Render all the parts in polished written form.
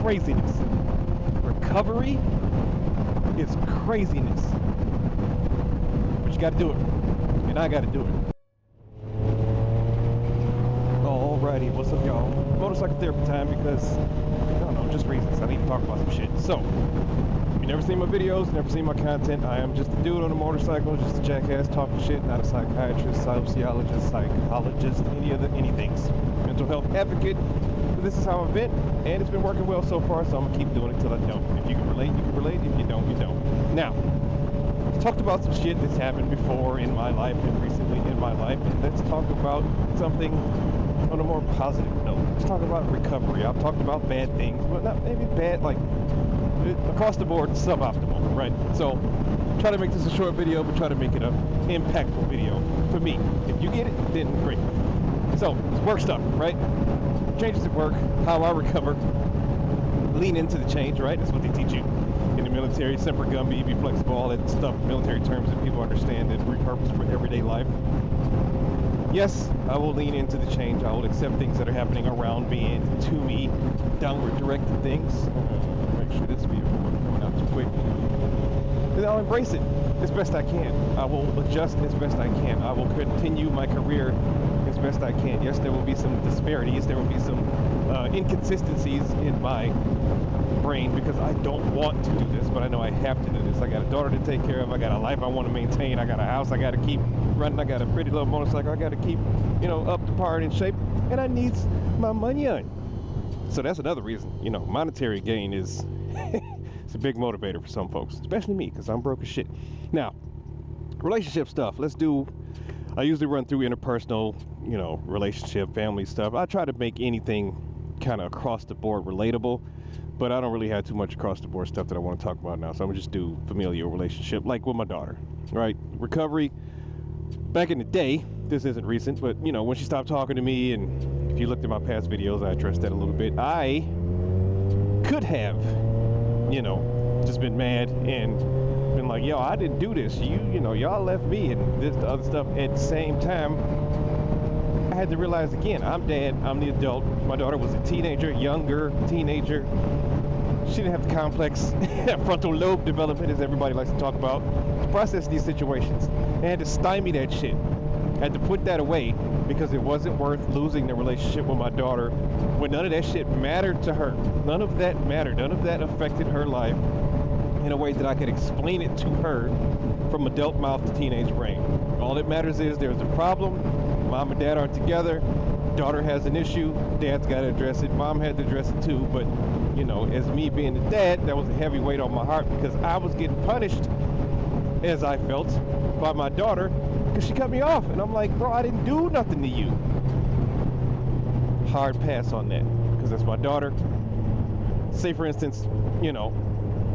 craziness. Recovery is craziness. But you gotta do it. And I gotta do it. Alrighty, what's up, y'all? Motorcycle therapy time because, I don't know, just reasons. I need to talk about some shit. So, if you never seen my videos, never seen my content, I am just a dude on a motorcycle, just a jackass talking shit, not a psychiatrist, sociologist, psychologist, anythings. Mental health advocate. But this is how I've been, and it's been working well so far, so I'm gonna keep doing it till I don't. If you can relate, you can relate. If you don't, you don't. Now, I've talked about some shit that's happened before in my life and recently in my life, and let's talk about something on a more positive note. Let's talk about recovery. I've talked about bad things, but not maybe bad, like across the board, suboptimal, right? So, try to make this a short video, but try to make it an impactful video for me. If you get it, then great. So, it's work stuff, right? Changes at work, how I recover, lean into the change, right? That's what they teach you in the military. Semper Gumby, be flexible, all that stuff, military terms that people understand and repurpose for everyday life. Yes, I will lean into the change. I will accept things that are happening around me and to me, downward directed things. Make sure this vehicle isn't coming out too quick. And I'll embrace it as best I can. I will adjust as best I can. I will continue my career as best I can. Yes, there will be some disparities. There will be some inconsistencies in my brain because I don't want to do this, but I know I have to do this. I got a daughter to take care of. I got a life I want to maintain. I got a house I got to keep running. I got a pretty little motorcycle I got to keep, up to par and in shape, and I need my money on. So that's another reason, monetary gain is it's a big motivator for some folks, especially me, because I'm broke as shit. Now, relationship stuff. I usually run through interpersonal, relationship, family stuff. I try to make anything kind of across the board relatable, but I don't really have too much across the board stuff that I want to talk about now. So I'm gonna just do familial relationship, like with my daughter, right? Recovery. Back in the day, this isn't recent, but when she stopped talking to me, and if you looked at my past videos, I addressed that a little bit. I could have, just been mad and been like, yo, I didn't do this. Y'all left me and this, the other stuff. At the same time, I had to realize again, I'm dad, I'm the adult. My daughter was a teenager, younger teenager. She didn't have the complex frontal lobe development, as everybody likes to talk about, to process these situations. I had to stymie that shit. I had to put that away because it wasn't worth losing the relationship with my daughter when none of that shit mattered to her. None of that mattered. None of that affected her life in a way that I could explain it to her from adult mouth to teenage brain. All that matters is there's a problem. Mom and dad aren't together. Daughter has an issue. Dad's got to address it. Mom had to address it too. But, as me being the dad, that was a heavy weight on my heart because I was getting punished, as I felt, by my daughter because she cut me off. And I'm like, bro, I didn't do nothing to you. Hard pass on that because that's my daughter. Say, for instance,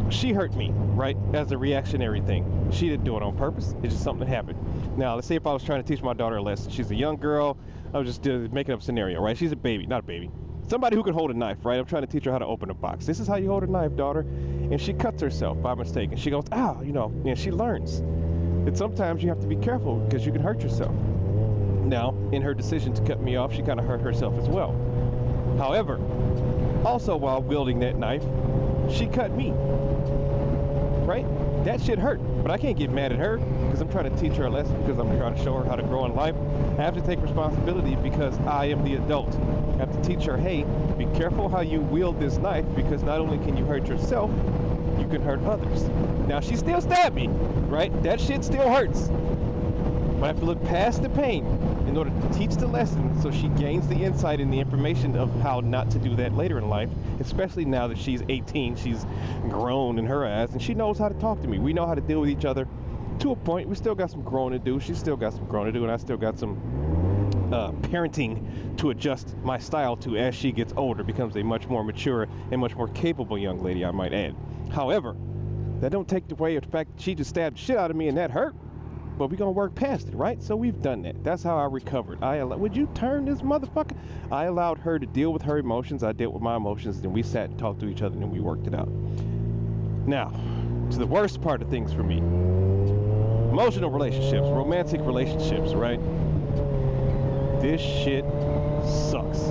she hurt me, right, as a reactionary thing. She didn't do it on purpose. It's just something that happened. Now, let's say if I was trying to teach my daughter a lesson. She's a young girl. I was just making up a scenario, right? She's a baby, not a baby. Somebody who can hold a knife, right? I'm trying to teach her how to open a box. This is how you hold a knife, daughter. And she cuts herself by mistake. And she goes, ow, and she learns. And sometimes you have to be careful because you can hurt yourself. Now, in her decision to cut me off, she kind of hurt herself as well. However, also while wielding that knife, she cut me, right? That shit hurt, but I can't get mad at her because I'm trying to teach her a lesson, because I'm trying to show her how to grow in life. I have to take responsibility because I am the adult. I have to teach her, hey, be careful how you wield this knife because not only can you hurt yourself, you can hurt others. Now, she still stabbed me, right? That shit still hurts. But I have to look past the pain in order to teach the lesson so she gains the insight and the information of how not to do that later in life, especially now that she's 18. She's grown in her eyes, and she knows how to talk to me. We know how to deal with each other to a point. We still got some growing to do. She's still got some growing to do, and I still got some parenting to adjust my style to as she gets older, becomes a much more mature and much more capable young lady, I might add. However, that don't take away the fact that she just stabbed the shit out of me and that hurt. But we're going to work past it, right? So we've done that. That's how I recovered. Would you turn this motherfucker? I allowed her to deal with her emotions. I dealt with my emotions. Then we sat and talked to each other, and then we worked it out. Now, to the worst part of things for me. Emotional relationships, romantic relationships, right? This shit sucks.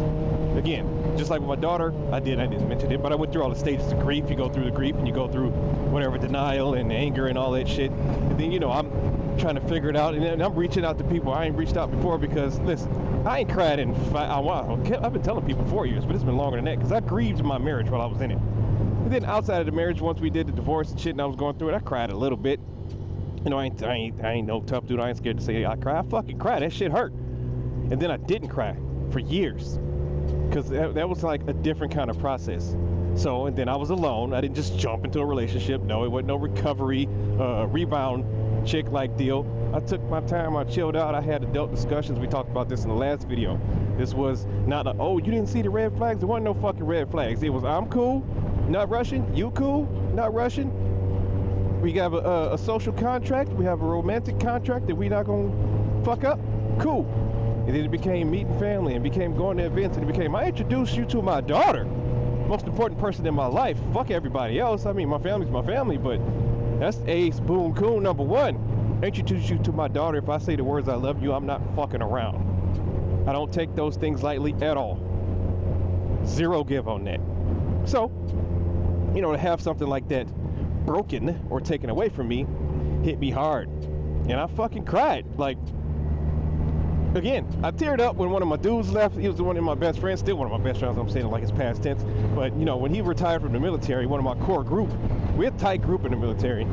again, just like with my daughter, I didn't mention it, but I went through all the stages of grief. You go through the grief and you go through whatever denial and anger and all that shit. And then, you know, I'm trying to figure it out, and I'm reaching out to people I ain't reached out before because, listen, I ain't cried in a while. I've been telling people 4 years, but it's been longer than that because I grieved my marriage while I was in it. And then outside of the marriage, once we did the divorce and shit and I was going through it, I cried a little bit. You know, I ain't no tough dude. I ain't scared to say I cry. I fucking cry. That shit hurt. And then I didn't cry for years because that was like a different kind of process. So, and then I was alone. I didn't just jump into a relationship. No, it wasn't no recovery, rebound chick like deal. I took my time. I chilled out. I had adult discussions. We talked about this in the last video. This was not a, oh, you didn't see the red flags? There wasn't no fucking red flags. It was, I'm cool, not rushing. You cool, not rushing. We have a social contract. We have a romantic contract that we not gonna fuck up. Cool. And then it became meeting family and became going to events and it became, I introduced you to my daughter. Most important person in my life. Fuck everybody else. I mean, my family's my family, but that's ace, boom, cool, number one. Introduce you to my daughter. If I say the words I love you, I'm not fucking around. I don't take those things lightly at all. Zero give on that. So, you know, to have something like that broken or taken away from me hit me hard. And I fucking cried. Like, again, I teared up when one of my dudes left. He was the one of my best friends, still one of my best friends. I'm saying it like it's past tense. But, you know, when he retired from the military, one of my core group, we're a tight group in the military.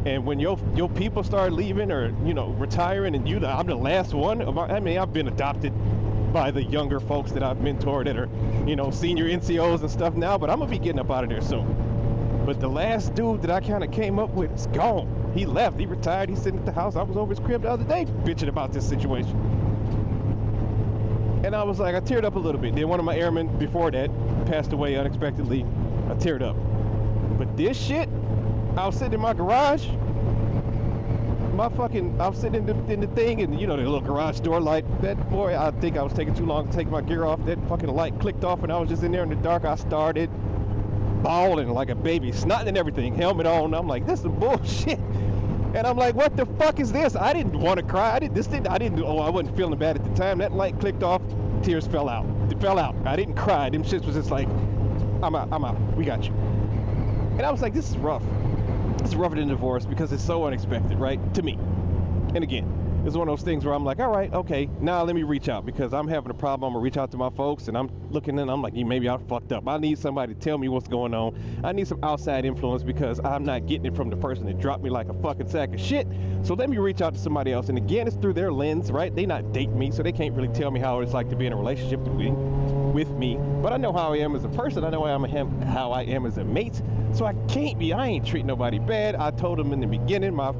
And when your people start leaving or, you know, retiring and I'm the last one. I mean, I've been adopted by the younger folks that I've mentored that are, you know, senior NCOs and stuff now. But I'm going to be getting up out of there soon. But the last dude that I kind of came up with is gone. He left. He retired. He's sitting at the house. I was over his crib the other day bitching about this situation. And I was like, I teared up a little bit. Then one of my airmen before that passed away unexpectedly. I teared up. But this shit, I was sitting in my garage. I was sitting in the thing, and you know, the little garage door light. That boy, I think I was taking too long to take my gear off. That fucking light clicked off, and I was just in there in the dark. I started bawling like a baby, snotting and everything, helmet on. I'm like, this is bullshit. And I'm like, what the fuck is this? I didn't want to cry. I wasn't feeling bad at the time. That light clicked off, tears fell out. It fell out. I didn't cry. Them shits was just like, I'm out. We got you. And I was like, this is rough. This is rougher than divorce because it's so unexpected, right? To me. And again, it's one of those things where I'm like, all right, okay, now let me reach out because I'm having a problem. I'm gonna reach out to my folks, and I'm looking and I'm like, maybe I fucked up. I need somebody to tell me what's going on. I need some outside influence because I'm not getting it from the person that dropped me like a fucking sack of shit. So let me reach out to somebody else. And again, it's through their lens, right? They not dating me, so they can't really tell me how it's like to be in a relationship with me. But I know how I am as a person. I know how I am as a mate. So I ain't treating nobody bad. I told them in the beginning, my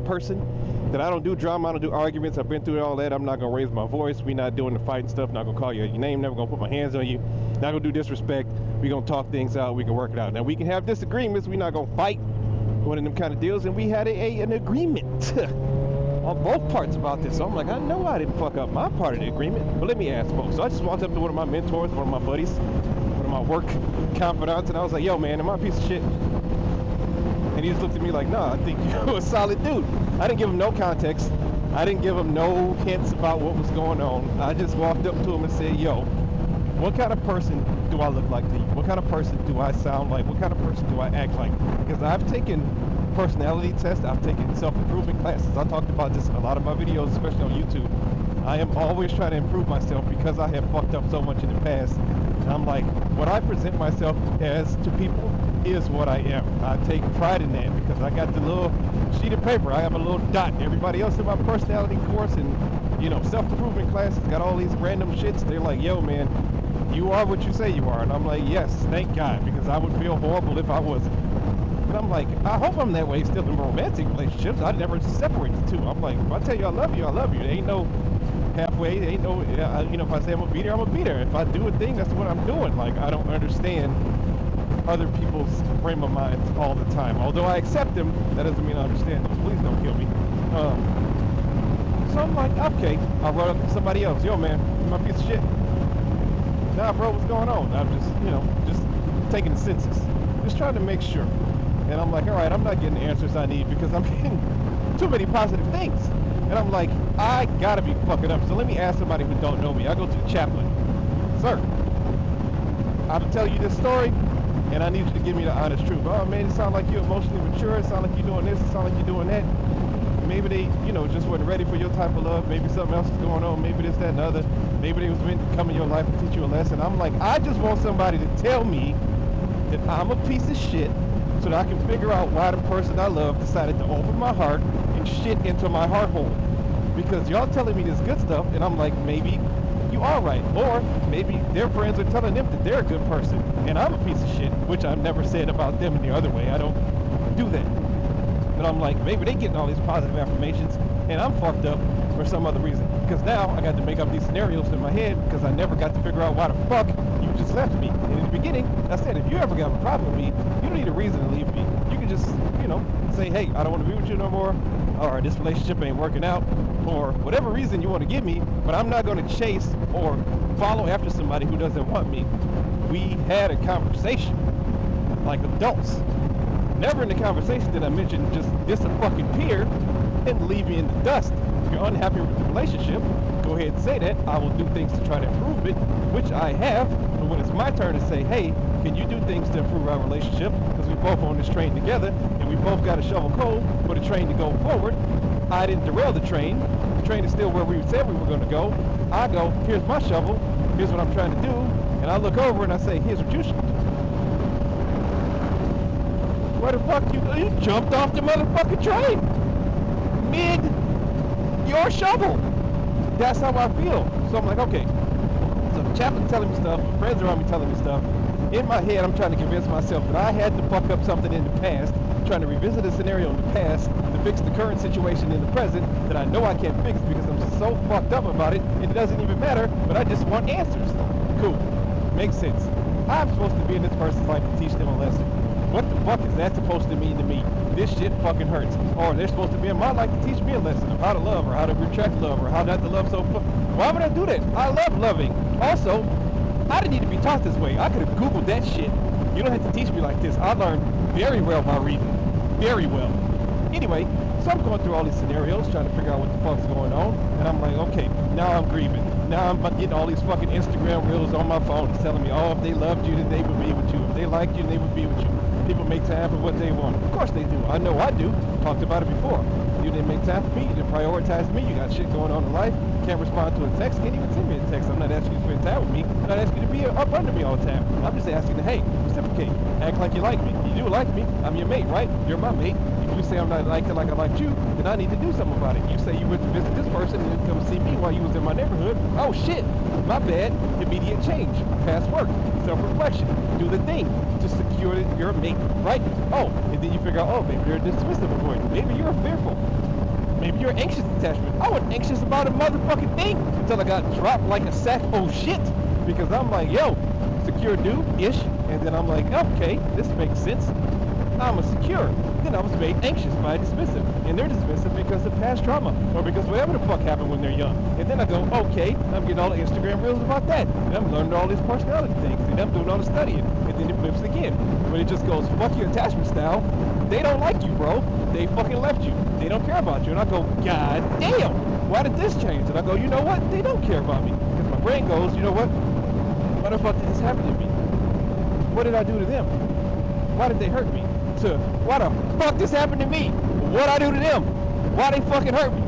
person, that I don't do drama, I don't do arguments. I've been through all that. I'm not gonna raise my voice. We not doing the fighting stuff. Not gonna call you your name. Never gonna put my hands on you. Not gonna do disrespect. We gonna talk things out. We can work it out. Now we can have disagreements. We not gonna fight. One of them kind of deals. And we had an agreement on both parts about this. So I'm like, I know I didn't fuck up my part of the agreement. But let me ask folks. So I just walked up to one of my mentors, one of my buddies, one of my work confidants, and I was like, yo man, am I a piece of shit? And he just looked at me like, nah, I think you're a solid dude. I didn't give him no context. I didn't give him no hints about what was going on. I just walked up to him and said, yo, what kind of person do I look like to you? What kind of person do I sound like? What kind of person do I act like? Because I've taken personality tests. I've taken self-improvement classes. I talked about this in a lot of my videos, especially on YouTube. I am always trying to improve myself because I have fucked up so much in the past. And I'm like, what I present myself as to people is what I am. I take pride in that because I got the little sheet of paper. I have a little dot. Everybody else in my personality course and, you know, self-improvement classes got all these random shits. They're like, yo, man, you are what you say you are. And I'm like, yes, thank God, because I would feel horrible if I wasn't. And I'm like, I hope I'm that way still in romantic relationships. I never separate the two. I'm like, if I tell you I love you, I love you. There ain't no halfway. There ain't no, you know, if I say I'm gonna be there, I'm gonna be there. If I do a thing, that's what I'm doing. Like, I don't understand other people's frame of minds all the time. Although I accept them, that doesn't mean I understand them. Please don't kill me. So I'm like, okay. I wrote up to somebody else. Yo, man, you my piece of shit. Nah, bro, what's going on? I'm just, you know, just taking the census. Just trying to make sure. And I'm like, all right, I'm not getting the answers I need because I'm getting too many positive things. And I'm like, I gotta be fucking up. So let me ask somebody who don't know me. I go to the chaplain. Sir, I'm telling you this story, and I need you to give me the honest truth. Oh man, it sounds like you're emotionally mature. It sounds like you're doing this. It sounds like you're doing that. Maybe they, you know, just weren't ready for your type of love. Maybe something else is going on. Maybe this, that, and the other. Maybe they was meant to come in your life and teach you a lesson. I'm like, I just want somebody to tell me that I'm a piece of shit so that I can figure out why the person I love decided to open my heart and shit into my heart hole. Because y'all telling me this good stuff, and I'm like, maybe you are right. Or maybe their friends are telling them that they're a good person, and I'm a piece of shit, which I've never said about them in the other way. I don't do that. But I'm like, maybe they getting all these positive affirmations, and I'm fucked up for some other reason. Because now I got to make up these scenarios in my head because I never got to figure out why the fuck you just left me. And in the beginning, I said, if you ever got a problem with me, you don't need a reason to leave me. You can just, you know, say, hey, I don't want to be with you no more, or this relationship ain't working out, or whatever reason you want to give me, but I'm not going to chase or follow after somebody who doesn't want me. We had a conversation like adults. Never in the conversation did I mention just disappear and leave me in the dust. If you're unhappy with the relationship, go ahead and say that. I will do things to try to improve it, which I have. But when it's my turn to say, hey, can you do things to improve our relationship? Because we both on this train together, and we both got to shovel coal for the train to go forward. I didn't derail the train. The train is still where we said we were going to go. I go, here's my shovel. Here's what I'm trying to do. And I look over and I say, here's what you should do. Where the fuck you jumped off the motherfucking train mid your shovel? That's how I feel. So I'm like, okay. So the chaplain's telling me stuff, my friends around me telling me stuff. In my head, I'm trying to convince myself that I had to fuck up something in the past, trying to revisit a scenario in the past to fix the current situation in the present that I know I can't fix because I'm so fucked up about it, and it doesn't even matter, but I just want answers. Cool. Makes sense. I'm supposed to be in this person's life to teach them a lesson. What the fuck is that supposed to mean to me? This shit fucking hurts. Or they're supposed to be in my life to teach me a lesson of how to love, or how to retract love, or how not to love so why would I do that? I love loving. Also, I didn't need to be taught this way. I could have Googled that shit. You don't have to teach me like this. I learned very well by reading. Very well. Anyway, so I'm going through all these scenarios, trying to figure out what the fuck's going on, and I'm like, okay, now I'm grieving. Now I'm getting all these fucking Instagram reels on my phone. It's telling me, oh, if they loved you, then they would be with you. If they liked you, then they would be with you. People make time for what they want. Of course they do. I know I do. Talked about it before. You didn't make time for me. You didn't prioritize me. You got shit going on in life. Can't respond to a text. Can't even send me a text. I'm not asking you to spend time with me. I'm not asking you to be up under me all the time. I'm just asking you to, hey, reciprocate. Act like you like me. You do like me. I'm your mate, right? You're my mate. If you say I'm not like I like you, then I need to do something about it. You say you went to visit this person and didn't come see me while you was in my neighborhood. Oh shit, my bad. Immediate change. Past work. Self-reflection. Do the thing to secure your mate, right? Oh, and then you figure out, oh, maybe you're a dismissive avoidant. Maybe you're fearful. Maybe you're anxious attachment. I wasn't anxious about a motherfucking thing until I got dropped like a sack of shit. Because I'm like, yo, secure dude-ish. And then I'm like, okay, this makes sense. I'm a secure. Then I was made anxious by a dismissive. And they're dismissive because of past trauma. Or because whatever the fuck happened when they're young. And then I go, okay, I'm getting all the Instagram reels about that. And I'm learning all these personality things. And I'm doing all the studying. And then it flips again. When it just goes, fuck your attachment style. They don't like you, bro. They fucking left you. They don't care about you. And I go, God damn, why did this change? And I go, you know what? They don't care about me. Because my brain goes, you know what? Why the fuck did this happen to me? What did I do to them? Why did they hurt me? To, why the fuck this happened to me? What'd I do to them? Why they fucking hurt me?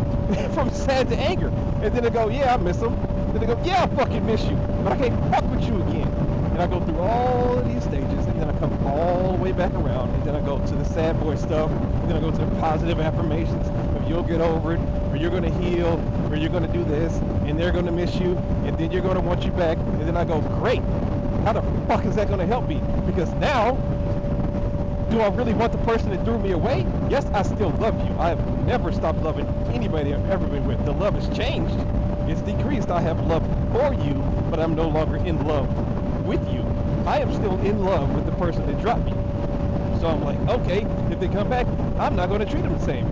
From sad to anger. And then they go, yeah, I miss them. Then they go, yeah, I fucking miss you. But I can't fuck with you again. And I go through all of these stages, and then I come all the way back around, and then I go to the sad boy stuff, and then I go to the positive affirmations of you'll get over it, or you're going to heal, or you're going to do this, and they're going to miss you, and then you're going to want you back. And then I go, great. How the fuck is that going to help me? Because now, do I really want the person that threw me away? Yes, I still love you. I have never stopped loving anybody I've ever been with. The love has changed. It's decreased. I have love for you, but I'm no longer in love with you. I am still in love with the person that dropped me. So I'm like, okay, if they come back, I'm not going to treat them the same.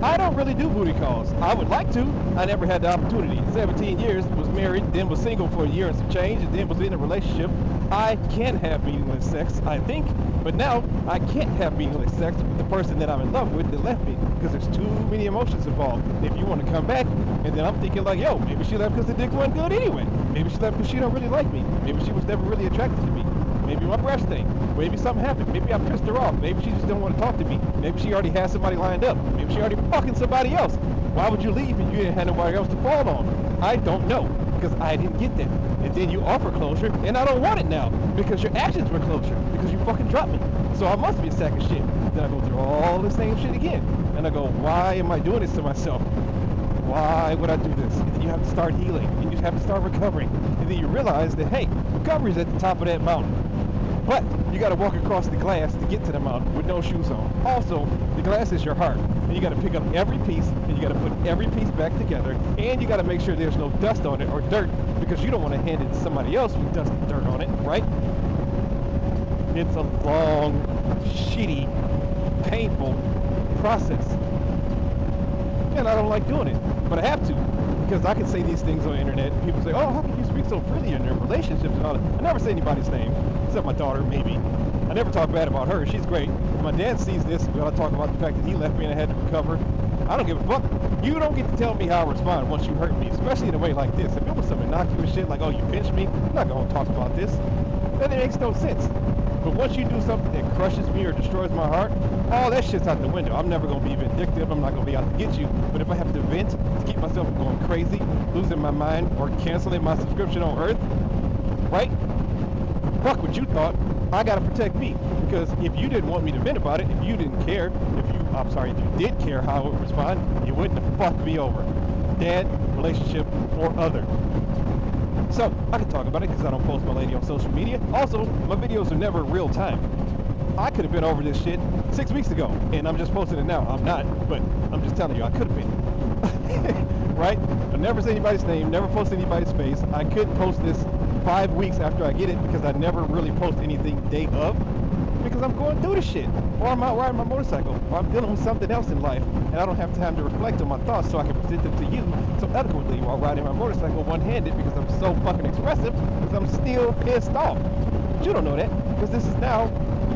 I don't really do booty calls. I would like to. I never had the opportunity. 17 years, was married, then was single for a year and some change, and then was in a relationship. I can have meaningless sex, I think, but now I can't have meaningless sex with the person that I'm in love with that left me, because there's too many emotions involved. If you want to come back, and then I'm thinking like, yo, maybe she left because the dick wasn't good anyway. Maybe she left because she don't really like me. Maybe she was never really attracted to me. Maybe my breath stank. Maybe something happened. Maybe I pissed her off. Maybe she just didn't want to talk to me. Maybe she already had somebody lined up. Maybe she already fucking somebody else. Why would you leave if you didn't have nobody else to fall on? I don't know, because I didn't get that. And then you offer closure, and I don't want it now, because your actions were closure, because you fucking dropped me. So I must be a sack of shit. Then I go through all the same shit again. And I go, why am I doing this to myself? Why would I do this? And then you have to start healing, and you have to start recovering. And then you realize that, hey, recovery is at the top of that mountain. But you got to walk across the glass to get to the mountain with no shoes on. Also, the glass is your heart. And you got to pick up every piece, and you got to put every piece back together. And you got to make sure there's no dust on it or dirt, because you don't want to hand it to somebody else with dust and dirt on it, right? It's a long, shitty, painful process. And I don't like doing it, but I have to, because I can say these things on the internet, and people say, oh, how can you speak so freely in your relationships and all that? I never say anybody's name, except my daughter, maybe. I never talk bad about her. She's great. If my dad sees this, when I talk about the fact that he left me and I had to recover, I don't give a fuck. You don't get to tell me how I respond once you hurt me, especially in a way like this. If it was some innocuous shit like, oh, you pinched me, I'm not going to talk about this. Then it makes no sense. But once you do something that crushes me or destroys my heart, all that shit's out the window. I'm never going to be vindictive. I'm not going to be out to get you. But if I have to vent to keep myself from going crazy, losing my mind, or canceling my subscription on Earth, right? Fuck what you thought. I got to protect me. Because if you didn't want me to vent about it, if you didn't care, if you did care how I would respond, you wouldn't have fucked me over. Dad, relationship, or other. So, I can talk about it because I don't post my lady on social media. Also, my videos are never real time. I could have been over this shit 6 weeks ago, and I'm just posting it now. I'm not, but I'm just telling you, I could have been. Right? I never say anybody's name, never post anybody's face. I could post this 5 weeks after I get it, because I never really post anything day of, because I'm going through the shit, or I'm out riding my motorcycle, or I'm dealing with something else in life, and I don't have time to reflect on my thoughts so I can present them to you so eloquently while riding my motorcycle one-handed, because I'm so fucking expressive, because I'm still pissed off. But you don't know that, because this is now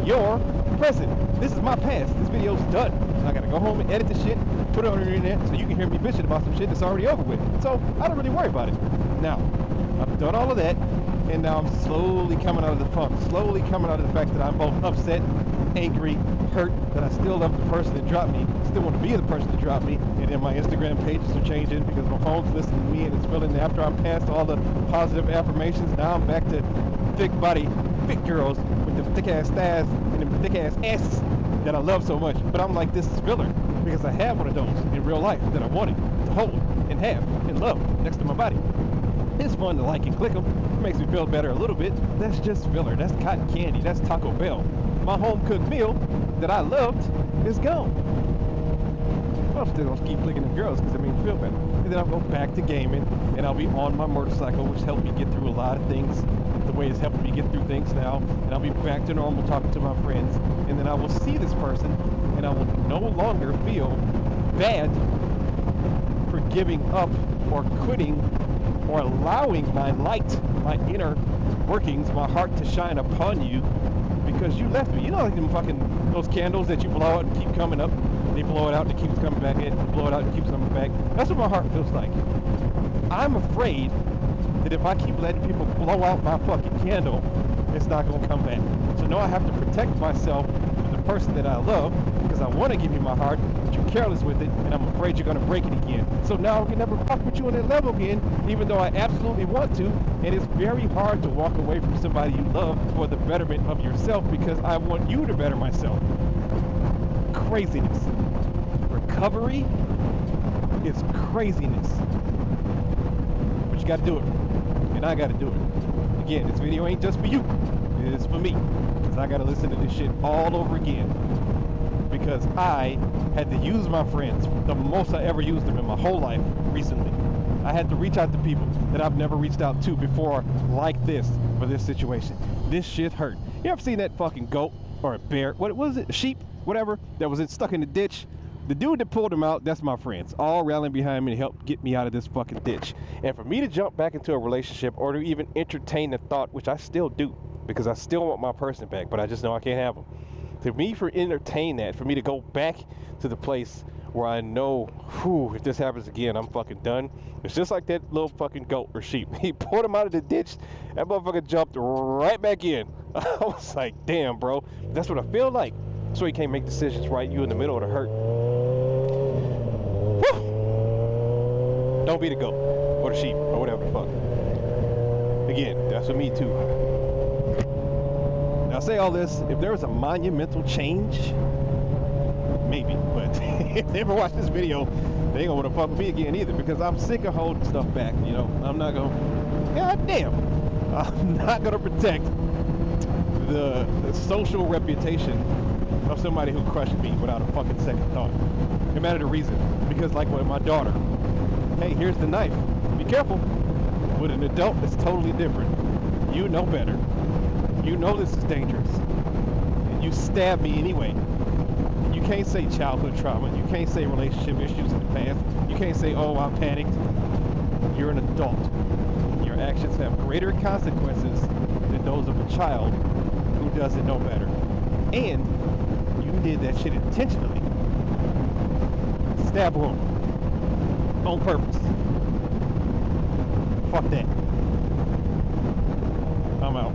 your present. This is my past. This video's done. I gotta go home and edit the shit, put it on the internet, so you can hear me bitching about some shit that's already over with. So I don't really worry about it. Now, I've done all of that, and now I'm slowly coming out of the funk, slowly coming out of the fact that I'm both upset, angry, hurt, that I still love the person that dropped me, still want to be the person that dropped me, and then my Instagram pages are changing because my phone's listening to me, and it's feeling that after I'm past all the positive affirmations, now I'm back to thick body, fit girls with the thick ass thighs and the thick ass asses that I love so much. But I'm like, this is filler, because I have one of those in real life that I wanted to hold and have and love next to my body. It's fun to like and click them. It makes me feel better a little bit. That's just filler. That's cotton candy. That's Taco Bell. My home-cooked meal that I loved is gone. I'm still going to keep clicking them girls because it makes me feel better. And then I'll go back to gaming, and I'll be on my motorcycle, which helped me get through a lot of things the way it's helping me get through things now. And I'll be back to normal talking to my friends. And then I will see this person, and I will no longer feel bad for giving up or quitting or allowing my light, my inner workings, my heart to shine upon you, because you left me. You know, like them fucking, those candles that you blow out and keep coming up, they blow it out and it keeps coming back in, blow it out and it keeps coming back. That's what my heart feels like. I'm afraid that if I keep letting people blow out my fucking candle, it's not going to come back. So now I have to protect myself from the person that I love, because I want to give you my heart, but you're careless with it, and I'm afraid you're going to break it again. So now I can never fuck with you on that level again, even though I absolutely want to. And it's very hard to walk away from somebody you love for the betterment of yourself, because I want you to better myself. Craziness. Recovery is craziness. But you got to do it. And I got to do it. Again, this video ain't just for you. It's for me. Because I got to listen to this shit all over again. Because I had to use my friends the most I ever used them in my whole life recently. I had to reach out to people that I've never reached out to before like this, for this situation. This shit hurt. You ever seen that fucking goat or a bear? What was it? A sheep? Whatever. That was stuck in the ditch. The dude that pulled him out, that's my friends. All rallying behind me to help get me out of this fucking ditch. And for me to jump back into a relationship or to even entertain the thought, which I still do, because I still want my person back, but I just know I can't have them. To me, for entertain that, for me to go back to the place where I know, whew, if this happens again, I'm fucking done. It's just like that little fucking goat or sheep. He pulled him out of the ditch, that motherfucker jumped right back in. I was like, damn, bro, that's what I feel like. So you can't make decisions, right? You in the middle of the hurt. Woo! Don't be the goat or the sheep or whatever the fuck. Again, that's with me too. Now, I say all this, if there was a monumental change, maybe, but if they ever watch this video, they ain't gonna wanna fuck with me again either, because I'm sick of holding stuff back, you know. I'm not gonna, god damn, I'm not gonna protect the social reputation of somebody who crushed me without a fucking second thought, no matter the reason. Because like with my daughter, hey, here's the knife, be careful. With an adult, it's totally different. You know better. You know this is dangerous. And you stab me anyway. You can't say childhood trauma. You can't say relationship issues in the past. You can't say, oh, I panicked. You're an adult. Your actions have greater consequences than those of a child who doesn't know better. And you did that shit intentionally. Stab wound. On purpose. Fuck that. I'm out.